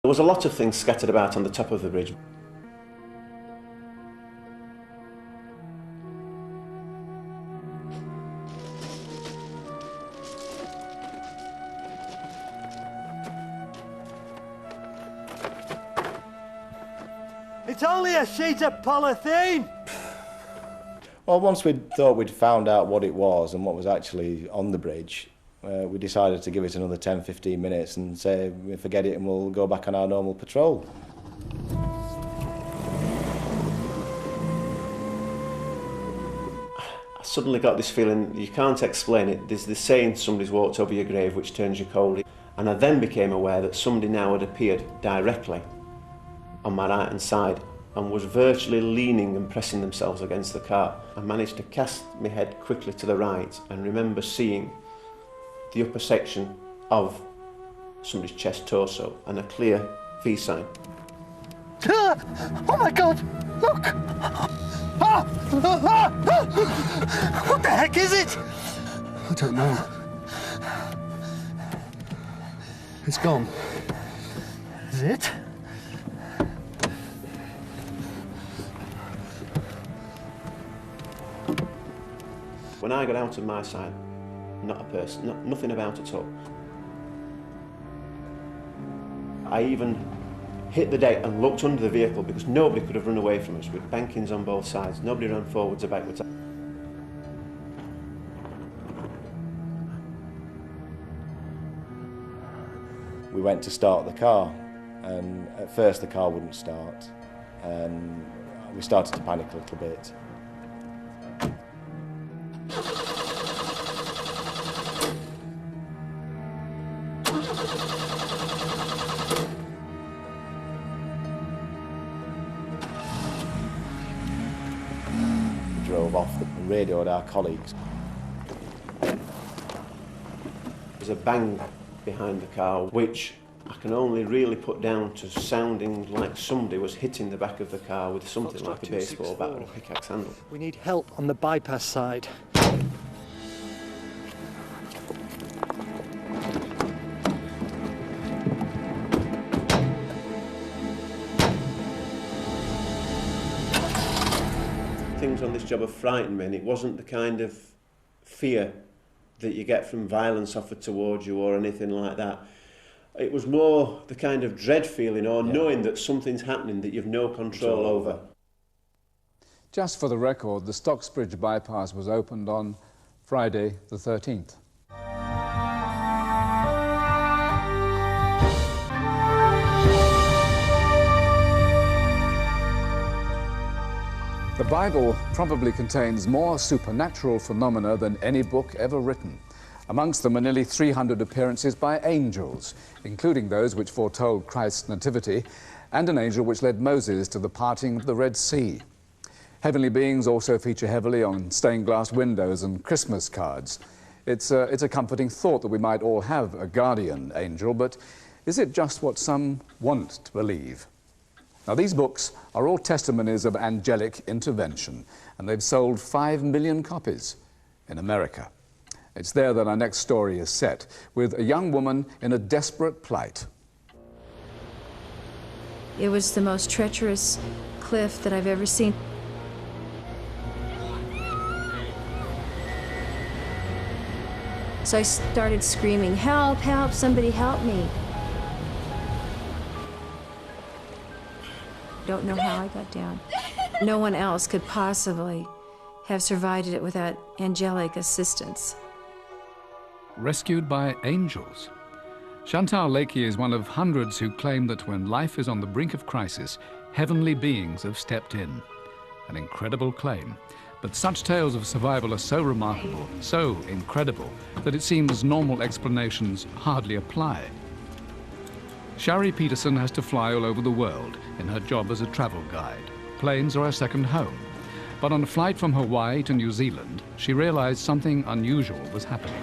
There was a lot of things scattered about on the top of the bridge. It's only a sheet of polythene! Well, once we thought we'd found out what it was and what was actually on the bridge, we decided to give it another 10-15 minutes and say, forget it and we'll go back on our normal patrol. I suddenly got this feeling, you can't explain it. There's this saying, somebody's walked over your grave, which turns you cold. And I then became aware that somebody now had appeared directly on my right hand side and was virtually leaning and pressing themselves against the car. I managed to cast my head quickly to the right and remember seeing the upper section of somebody's chest torso and a clear V sign. Oh my God! Look! What the heck is it? I don't know. It's gone. Is it? When I got out of my side, not a person, nothing about at all. I even hit the deck and looked under the vehicle because nobody could have run away from us with bankings on both sides. Nobody ran forwards or backwards. We went to start the car, and at first the car wouldn't start, and we started to panic a little bit. We drove off and radioed our colleagues. There's a bang behind the car, which I can only really put down to sounding like somebody was hitting the back of the car with something like a baseball bat or a pickaxe handle. We need help on the bypass side. Things on this job have frightened me, and it wasn't the kind of fear that you get from violence offered towards you or anything like that. It was more the kind of dread feeling or knowing that something's happening that you've no control over. Just for the record, the Stocksbridge bypass was opened on Friday the 13th. The Bible probably contains more supernatural phenomena than any book ever written. Amongst them are nearly 300 appearances by angels, including those which foretold Christ's nativity, and an angel which led Moses to the parting of the Red Sea. Heavenly beings also feature heavily on stained glass windows and Christmas cards. It's a comforting thought that we might all have a guardian angel, but is it just what some want to believe? Now, these books are all testimonies of angelic intervention, and they've sold 5 million copies in America. It's there that our next story is set, with a young woman in a desperate plight. It was the most treacherous cliff that I've ever seen. So I started screaming, "Help, help, somebody help me." Don't know how I got down. No one else could possibly have survived it without angelic assistance. Rescued by angels. Chantal Lakey is one of hundreds who claim that when life is on the brink of crisis, heavenly beings have stepped in. An incredible claim. But such tales of survival are so remarkable, so incredible, that it seems normal explanations hardly apply. Shari Peterson has to fly all over the world in her job as a travel guide. Planes are her second home. But on a flight from Hawaii to New Zealand, she realized something unusual was happening.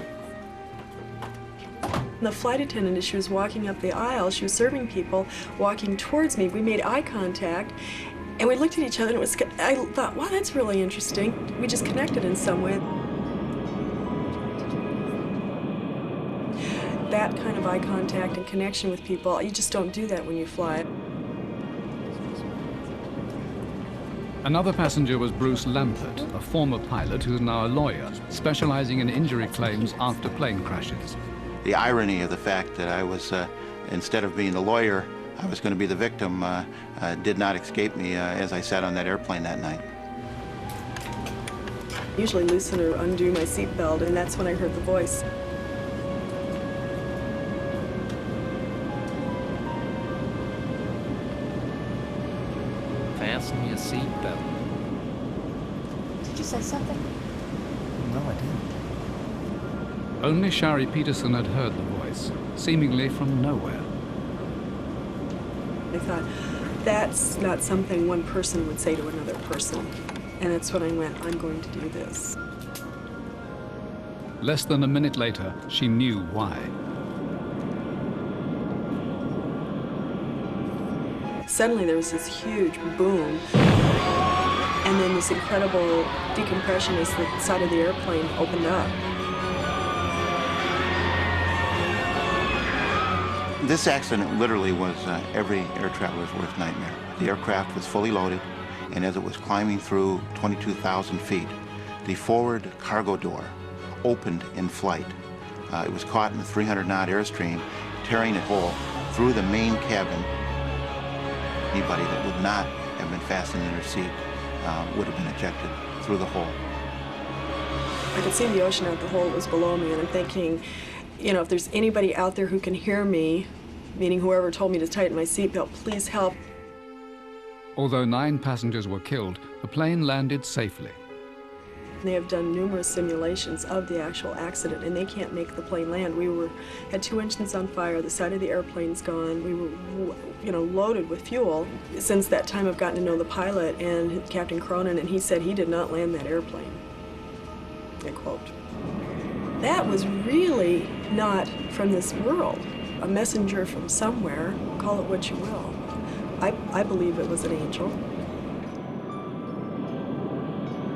The flight attendant, as she was walking up the aisle, she was serving people walking towards me. We made eye contact, and we looked at each other, and I thought, wow, that's really interesting. We just connected in some way. that kind of eye contact and connection with people, you just don't do that when you fly. Another passenger was Bruce Lampert, a former pilot who's now a lawyer, specializing in injury claims after plane crashes. The irony of the fact that I was, instead of being the lawyer, I was going to be the victim, did not escape me as I sat on that airplane that night. Usually loosen or undo my seatbelt, and that's when I heard the voice. Fasten your seatbelt. Did you say something? No, I didn't. Only Shari Peterson had heard the voice, seemingly from nowhere. I thought, that's not something one person would say to another person. And that's when I went, I'm going to do this. Less than a minute later, she knew why. Suddenly there was this huge boom, and then this incredible decompression as the side of the airplane opened up. This accident literally was every air traveler's worst nightmare. The aircraft was fully loaded, and as it was climbing through 22,000 feet, the forward cargo door opened in flight. It was caught in the 300-knot airstream, tearing a hole through the main cabin. Anybody that would not have been fastened in their seat would have been ejected through the hole. I could see the ocean out the hole that was below me, and I'm thinking, you know, if there's anybody out there who can hear me, meaning whoever told me to tighten my seatbelt, please help. Although 9 passengers were killed, the plane landed safely. They have done numerous simulations of the actual accident, and they can't make the plane land. We had 2 engines on fire, the side of the airplane's gone, we were, you know, loaded with fuel. Since that time I've gotten to know the pilot and Captain Cronin, and he said he did not land that airplane. I quote. That was really not from this world. A messenger from somewhere, call it what you will. I believe it was an angel.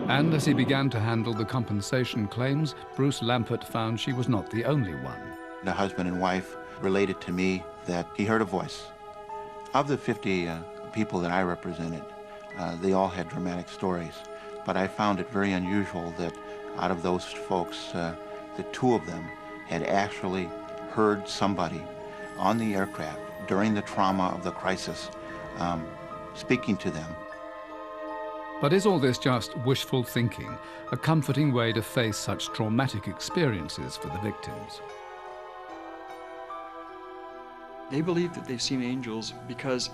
And as he began to handle the compensation claims, Bruce Lampert found she was not the only one. The husband and wife related to me that he heard a voice. Of the 50 people that I represented, they all had dramatic stories. But I found it very unusual that out of those folks, the 2 of them had actually heard somebody on the aircraft during the trauma of the crisis speaking to them. But is all this just wishful thinking, a comforting way to face such traumatic experiences for the victims? They believe that they've seen angels because,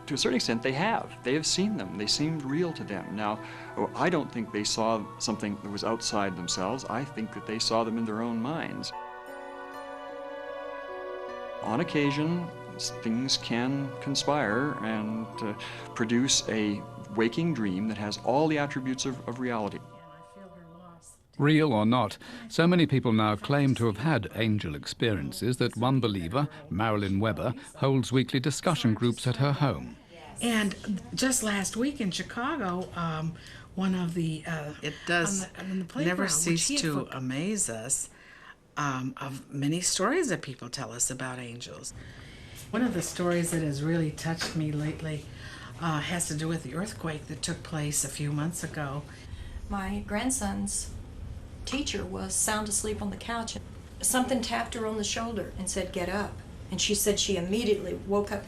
to a certain extent, they have. They have seen them. They seemed real to them. Now, I don't think they saw something that was outside themselves. I think that they saw them in their own minds. On occasion, things can conspire and produce a waking dream that has all the attributes of reality. Real or not, so many people now claim to have had angel experiences that one believer, Marilyn Weber, holds weekly discussion groups at her home. And just last week in Chicago, one of the it does on the playground, never cease to amaze us of many stories that people tell us about angels. One of the stories that has really touched me lately has to do with the earthquake that took place a few months ago. My grandson's teacher was sound asleep on the couch. Something tapped her on the shoulder and said, "Get up." And she said she immediately woke up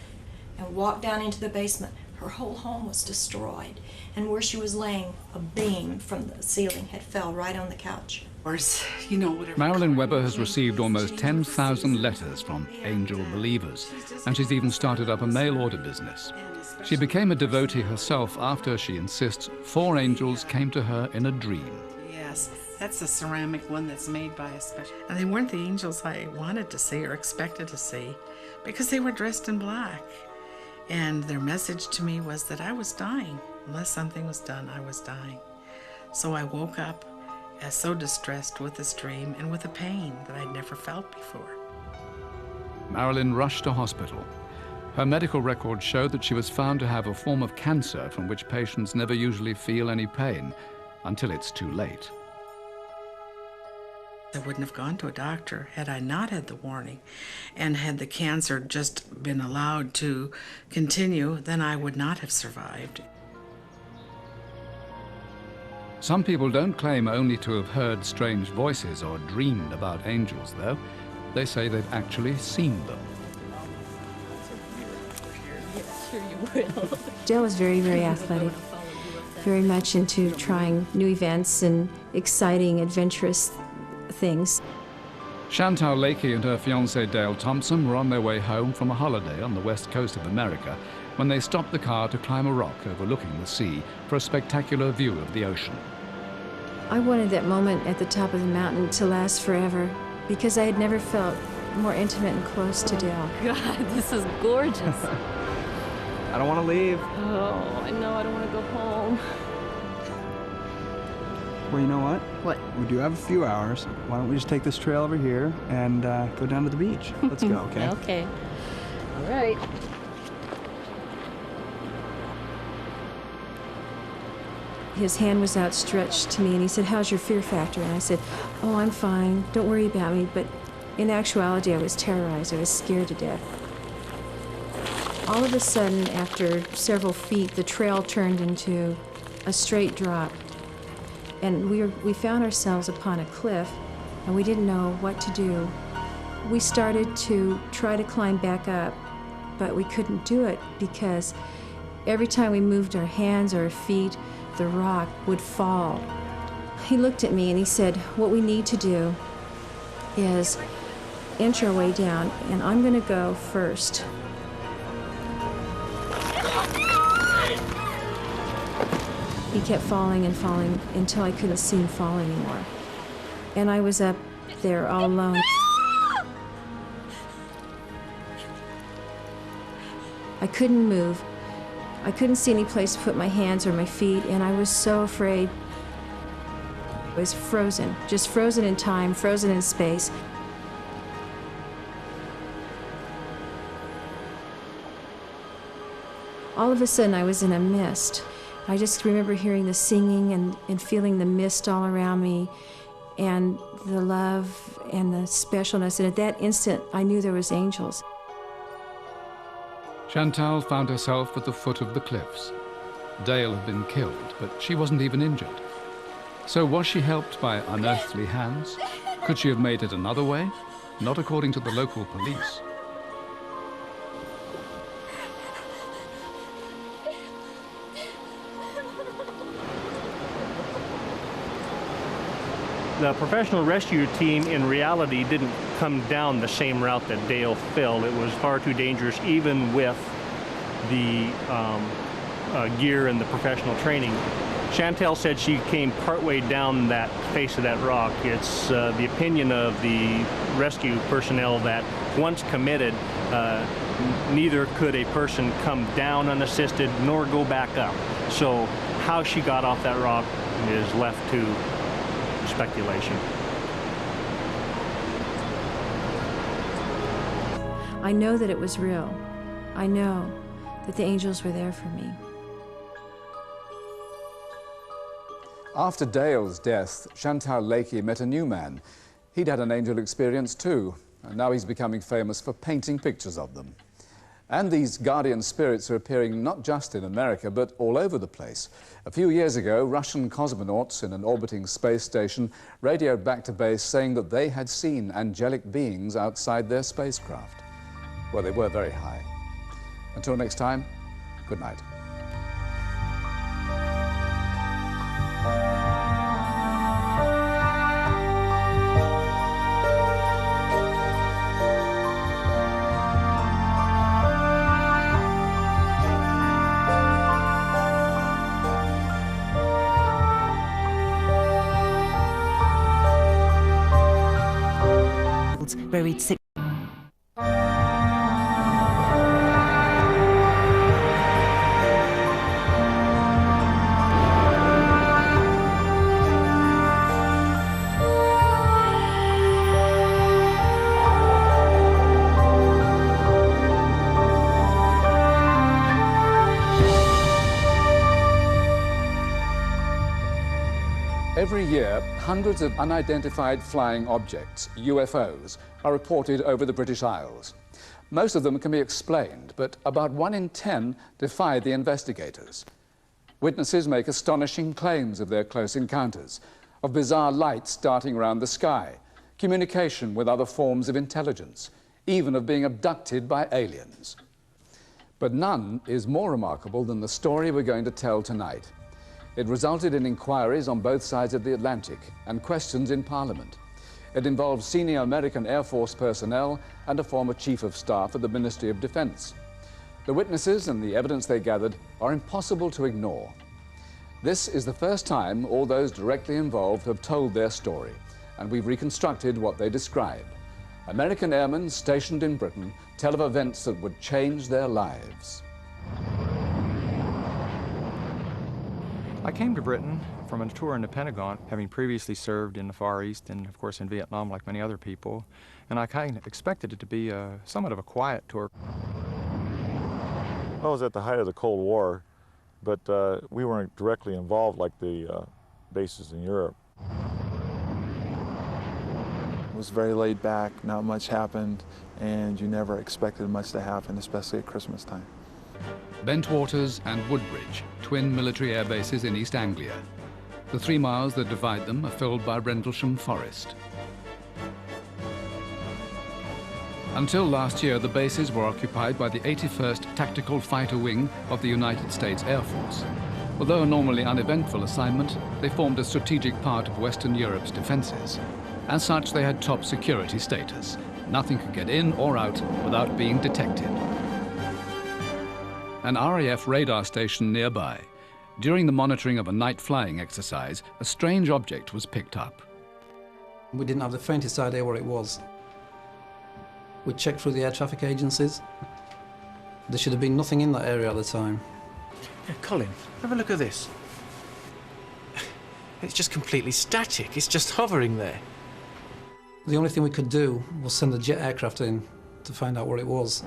and walked down into the basement. Her whole home was destroyed. And where she was laying, a beam from the ceiling had fell right on the couch. You know, whatever. Marilyn Weber has received almost 10,000 letters from angel believers, and she's even started up a mail order business. She became a devotee herself after, she insists, 4 angels came to her in a dream. Yes, that's a ceramic one that's made by a special... And they weren't the angels I wanted to see or expected to see, because they were dressed in black. And their message to me was that I was dying. Unless something was done, I was dying. So I woke up as so distressed with this dream and with a pain that I'd never felt before. Marilyn rushed to hospital. Her medical records showed that she was found to have a form of cancer from which patients never usually feel any pain until it's too late. I wouldn't have gone to a doctor had I not had the warning. And had the cancer just been allowed to continue, then I would not have survived. Some people don't claim only to have heard strange voices or dreamed about angels, though. They say they've actually seen them. Sure you will. Dale was very, very athletic, very much into trying new events and exciting, adventurous things. Chantal Lakey and her fiancé Dale Thompson were on their way home from a holiday on the west coast of America when they stopped the car to climb a rock overlooking the sea for a spectacular view of the ocean. I wanted that moment at the top of the mountain to last forever because I had never felt more intimate and close to Dale. God, this is gorgeous. I don't want to leave. Oh, I know, I don't want to go home. Well, you know what? What? We do have a few hours. Why don't we just take this trail over here and go down to the beach? Let's go, okay? Okay. All right. His hand was outstretched to me and he said, "How's your fear factor?" And I said, "Oh, I'm fine. Don't worry about me." But in actuality, I was terrorized. I was scared to death. All of a sudden, after several feet, the trail turned into a straight drop. And we found ourselves upon a cliff, and we didn't know what to do. We started to try to climb back up, but we couldn't do it because every time we moved our hands or our feet, the rock would fall. He looked at me and he said, "What we need to do is inch our way down, and I'm going to go first." He kept falling and falling until I couldn't see him fall anymore. And I was up there all alone. I couldn't move. I couldn't see any place to put my hands or my feet, and I was so afraid. I was frozen, just frozen in time, frozen in space. All of a sudden, I was in a mist. I just remember hearing the singing and feeling the mist all around me and the love and the specialness. And at that instant, I knew there was angels. Chantal found herself at the foot of the cliffs. Dale had been killed, but she wasn't even injured. So was she helped by unearthly hands? Could she have made it another way? Not according to the local police. The professional rescue team in reality didn't come down the same route that Dale fell. It was far too dangerous even with the gear and the professional training. Chantal said she came partway down that face of that rock. It's the opinion of the rescue personnel that once committed, neither could a person come down unassisted nor go back up. So how she got off that rock is left to speculation. I know that it was real. I know that the angels were there for me. After Dale's death, Chantal Lakey met a new man. He'd had an angel experience too, and now he's becoming famous for painting pictures of them. And these guardian spirits are appearing not just in America, but all over the place. A few years ago, Russian cosmonauts in an orbiting space station radioed back to base saying that they had seen angelic beings outside their spacecraft. Well, they were very high. Until next time, good night. Buried 6. Every year, hundreds of unidentified flying objects, UFOs, are reported over the British Isles. Most of them can be explained, but about 1 in 10 defy the investigators. Witnesses make astonishing claims of their close encounters, of bizarre lights darting around the sky, communication with other forms of intelligence, even of being abducted by aliens. But none is more remarkable than the story we're going to tell tonight. It resulted in inquiries on both sides of the Atlantic and questions in Parliament. It involved senior American Air Force personnel and a former chief of staff at the Ministry of Defense. The witnesses and the evidence they gathered are impossible to ignore. This is the first time all those directly involved have told their story, and we've reconstructed what they describe. American airmen stationed in Britain tell of events that would change their lives. I came to Britain from a tour in the Pentagon, having previously served in the Far East and, of course, in Vietnam like many other people. And I kind of expected it to be somewhat of a quiet tour. Well, it was at the height of the Cold War, but we weren't directly involved like the bases in Europe. It was very laid back, not much happened, and you never expected much to happen, especially at Christmas time. Bentwaters and Woodbridge, twin military air bases in East Anglia. The 3 miles that divide them are filled by Rendlesham Forest. Until last year, the bases were occupied by the 81st Tactical Fighter Wing of the United States Air Force. Although a normally uneventful assignment, they formed a strategic part of Western Europe's defences. As such, they had top security status. Nothing could get in or out without being detected. An RAF radar station nearby. During the monitoring of a night flying exercise, a strange object was picked up. We didn't have the faintest idea what it was. We checked through the air traffic agencies. There should have been nothing in that area at the time. Yeah, Colin, have a look at this. It's just completely static. It's just hovering there. The only thing we could do was send a jet aircraft in to find out what it was.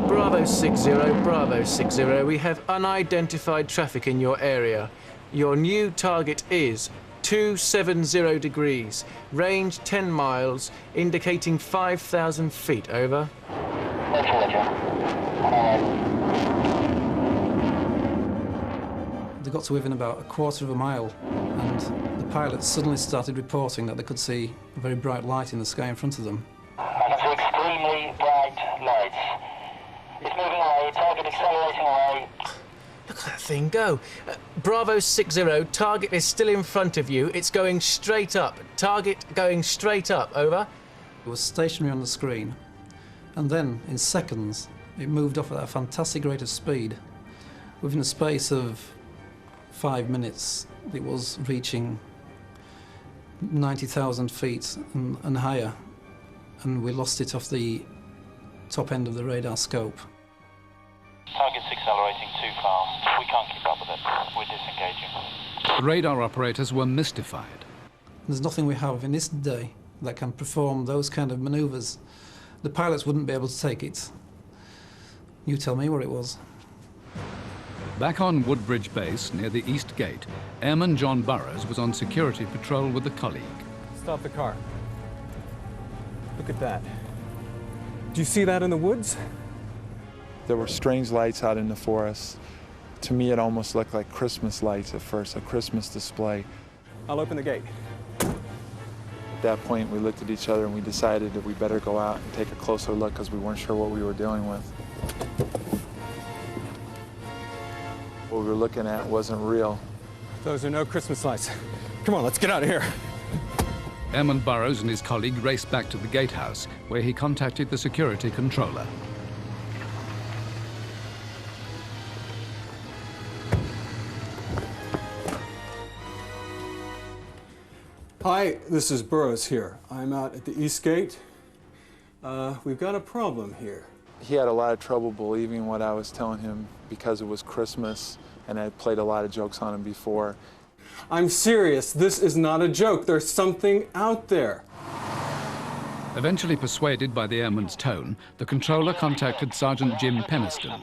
Bravo 60, Bravo 60, we have unidentified traffic in your area. Your new target is 270 degrees, range 10 miles, indicating 5,000 feet, over. They got to within about a quarter of a mile, and the pilots suddenly started reporting that they could see a very bright light in the sky in front of them. I can see extremely bright lights. It's moving away, target accelerating away. Look at that thing go. Bravo 60, target is still in front of you. It's going straight up. Target going straight up, over. It was stationary on the screen, and then, in seconds, it moved off at a fantastic rate of speed. Within a space of 5 minutes, it was reaching 90,000 feet and higher, and we lost it off the top end of the radar scope. Target's accelerating too fast. We can't keep up with it. We're disengaging. The radar operators were mystified. There's nothing we have in this day that can perform those kind of manoeuvres. The pilots wouldn't be able to take it. You tell me what it was. Back on Woodbridge Base, near the East Gate, Airman John Burrows was on security patrol with a colleague. Stop the car. Look at that. Do you see that in the woods? There were strange lights out in the forest. To me, it almost looked like Christmas lights at first, a Christmas display. I'll open the gate. At that point, we looked at each other and we decided that we better go out and take a closer look because we weren't sure what we were dealing with. What we were looking at wasn't real. Those are no Christmas lights. Come on, let's get out of here. Airman Burrows and his colleague raced back to the gatehouse, where he contacted the security controller. Hi, this is Burrows here. I'm out at the East Gate. We've got a problem here. He had a lot of trouble believing what I was telling him because it was Christmas and I played a lot of jokes on him before. I'm serious. This is not a joke. There's something out there. Eventually persuaded by the airman's tone, the controller contacted Sergeant Jim Peniston.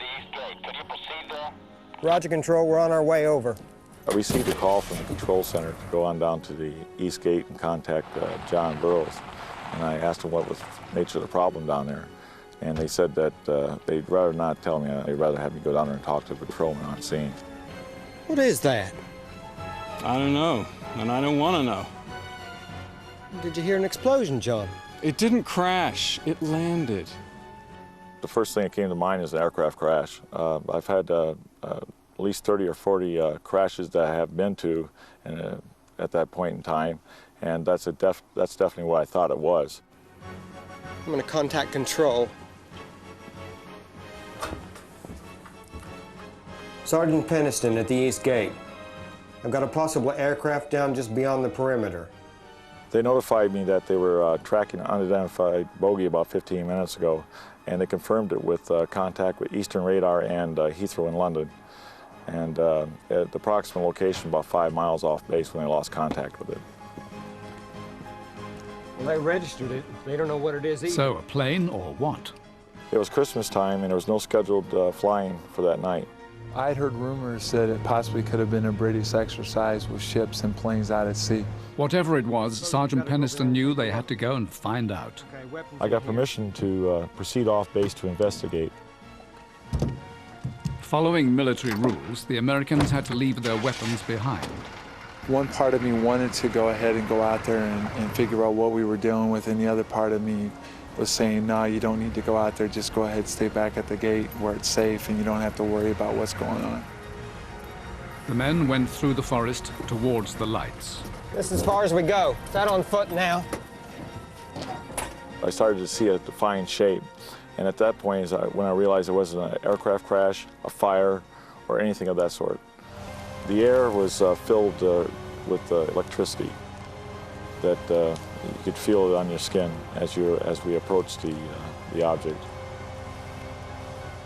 Roger, Control. We're on our way, over. I received a call from the control center to go on down to the East Gate and contact John Burroughs. And I asked him what was the nature of the problem down there. And they said that they'd rather not tell me. They'd rather have me go down there and talk to the patrolman on scene. What is that? I don't know, and I don't want to know. Did you hear an explosion, John? It didn't crash. It landed. The first thing that came to mind is an aircraft crash. I've had at least 30 or 40 crashes that I have been to at that point in time, and that's definitely what I thought it was. I'm going to contact control. Sergeant Peniston at the East Gate. I've got a possible aircraft down just beyond the perimeter. They notified me that they were tracking an unidentified bogey about 15 minutes ago, and they confirmed it with contact with Eastern Radar and Heathrow in London. And at the approximate location, about 5 miles off base, when they lost contact with it. Well, they registered it. They don't know what it is either. So, a plane or what? It was Christmas time, and there was no scheduled flying for that night. I had heard rumors that it possibly could have been a British exercise with ships and planes out at sea. Whatever it was, Sergeant Peniston knew they had to go and find out. I got permission to proceed off base to investigate. Following military rules, the Americans had to leave their weapons behind. One part of me wanted to go ahead and go out there and figure out what we were dealing with, and the other part of me was saying, no, you don't need to go out there, just go ahead, stay back at the gate where it's safe and you don't have to worry about what's going on. The men went through the forest towards the lights. This is as far as we go. It's out on foot now. I started to see a defined shape, and at that point is when I realized it wasn't an aircraft crash, a fire, or anything of that sort. The air was filled with electricity that you could feel it on your skin as we approached the object.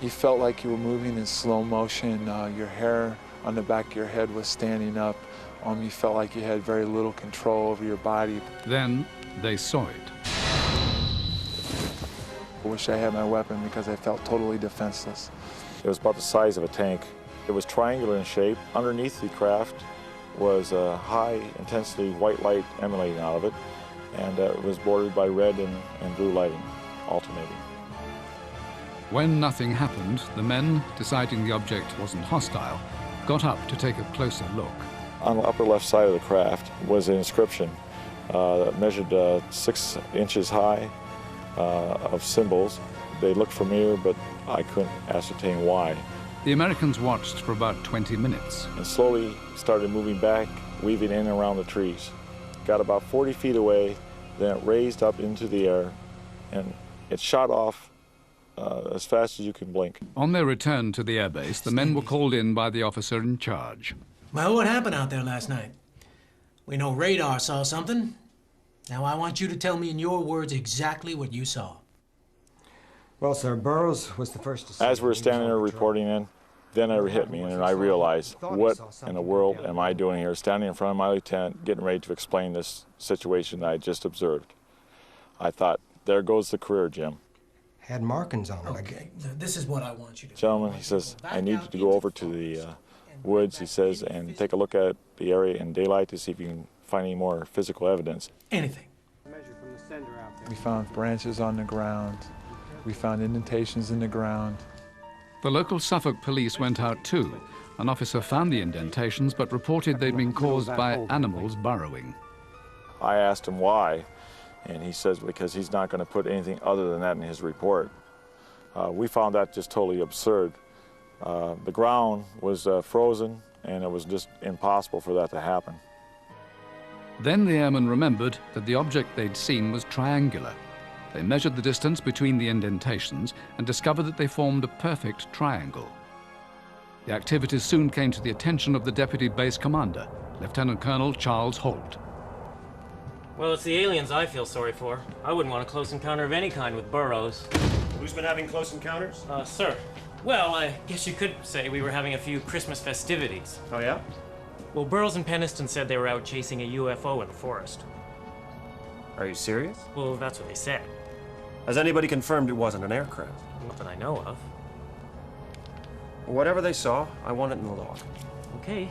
You felt like you were moving in slow motion. Your hair on the back of your head was standing up. You felt like you had very little control over your body. Then they saw it. I wish I had my weapon because I felt totally defenseless. It was about the size of a tank. It was triangular in shape. Underneath the craft was a high-intensity white light emanating out of it, and it was bordered by red and blue lighting, alternating. When nothing happened, the men, deciding the object wasn't hostile, got up to take a closer look. On the upper left side of the craft was an inscription that measured 6 inches high of symbols. They looked familiar, but I couldn't ascertain why. The Americans watched for about 20 minutes. And slowly started moving back, weaving in and around the trees. Got about 40 feet away, then it raised up into the air, and it shot off as fast as you can blink. On their return to the airbase, the men were called in by the officer in charge. Well, what happened out there last night? We know radar saw something. Now I want you to tell me in your words exactly what you saw. Well, sir, Burroughs was the first to see. As we were standing there reporting in, then it hit me, and I realized, what in the world am I doing here, standing in front of my lieutenant, getting ready to explain this situation that I just observed. I thought, there goes the career, Jim. Had markings on it. Okay, this is what I want you to do. Gentlemen, he says, I need you to go over to the woods, he says, and take a look at the area in daylight to see if you can find any more physical evidence. Anything. We found branches on the ground. We found indentations in the ground. The local Suffolk police went out too. An officer found the indentations but reported they'd been caused by animals burrowing. I asked him why, and he says because he's not going to put anything other than that in his report. We found that just totally absurd. The ground was frozen, and it was just impossible for that to happen. Then the airmen remembered that the object they'd seen was triangular. They measured the distance between the indentations and discovered that they formed a perfect triangle. The activities soon came to the attention of the Deputy Base Commander, Lieutenant Colonel Charles Holt. Well, it's the aliens I feel sorry for. I wouldn't want a close encounter of any kind with Burroughs. Who's been having close encounters? Sir. Well, I guess you could say we were having a few Christmas festivities. Oh, yeah? Well, Burroughs and Peniston said they were out chasing a UFO in the forest. Are you serious? Well, that's what they said. Has anybody confirmed it wasn't an aircraft? Not that I know of. Whatever they saw, I want it in the log. Okay,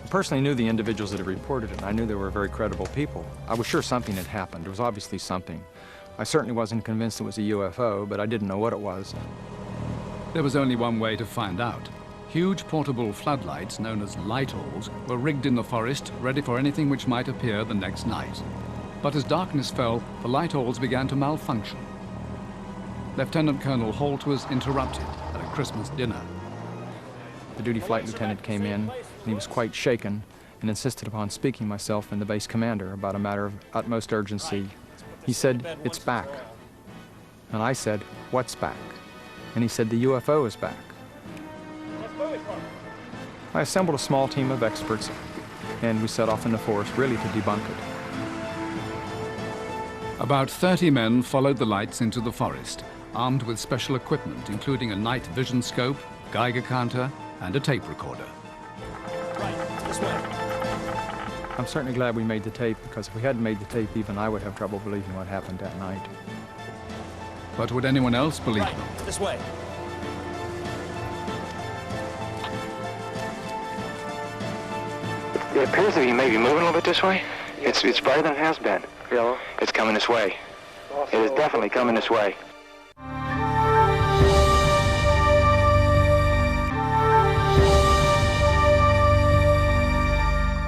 I personally knew the individuals that had reported it, and I knew they were very credible people. I was sure something had happened. There was obviously something. I certainly wasn't convinced it was a UFO, but I didn't know what it was. There was only one way to find out. Huge portable floodlights, known as light-alls, were rigged in the forest, ready for anything which might appear the next night. But as darkness fell, the light-alls began to malfunction. Lieutenant Colonel Holt was interrupted at a Christmas dinner. The duty flight lieutenant came in, and he was quite shaken and insisted upon speaking myself and the base commander about a matter of utmost urgency. He said, "It's back." And I said, "What's back?" And he said, "The UFO is back." I assembled a small team of experts, and we set off in the forest really to debunk it. About 30 men followed the lights into the forest, armed with special equipment, including a night vision scope, Geiger counter, and a tape recorder. Right, this way. I'm certainly glad we made the tape, because if we hadn't made the tape, even I would have trouble believing what happened that night. But would anyone else believe them? This way. It appears that he may be moving a little bit this way. It's brighter than it has been. Yeah. It's coming this way. It is definitely coming this way.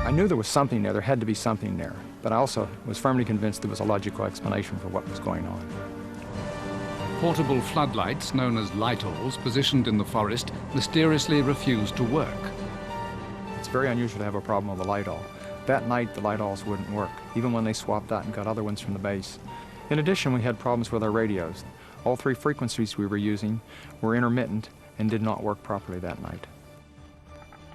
I knew there was something there. There had to be something there. But I also was firmly convinced there was a logical explanation for what was going on. Portable floodlights, known as light-alls, positioned in the forest, mysteriously refused to work. It's very unusual to have a problem with a light-all. That night, the light-alls wouldn't work, even when they swapped out and got other ones from the base. In addition, we had problems with our radios. All 3 frequencies we were using were intermittent and did not work properly that night.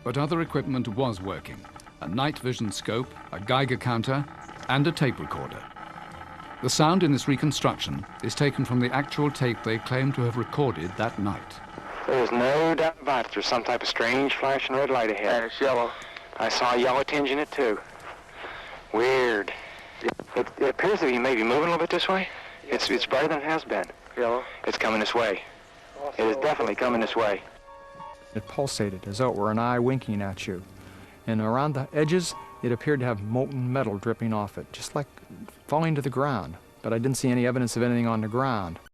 But other equipment was working. A night vision scope, a Geiger counter, and a tape recorder. The sound in this reconstruction is taken from the actual tape they claim to have recorded that night. There's no doubt about it. There's some type of strange flashing red light ahead. And it's yellow. I saw a yellow tinge in it, too. Weird. It appears that he may be moving a little bit this way. It's brighter than it has been. Yellow. It's coming this way. It is definitely coming this way. It pulsated as though it were an eye winking at you. And around the edges, it appeared to have molten metal dripping off it, just like falling to the ground. But I didn't see any evidence of anything on the ground.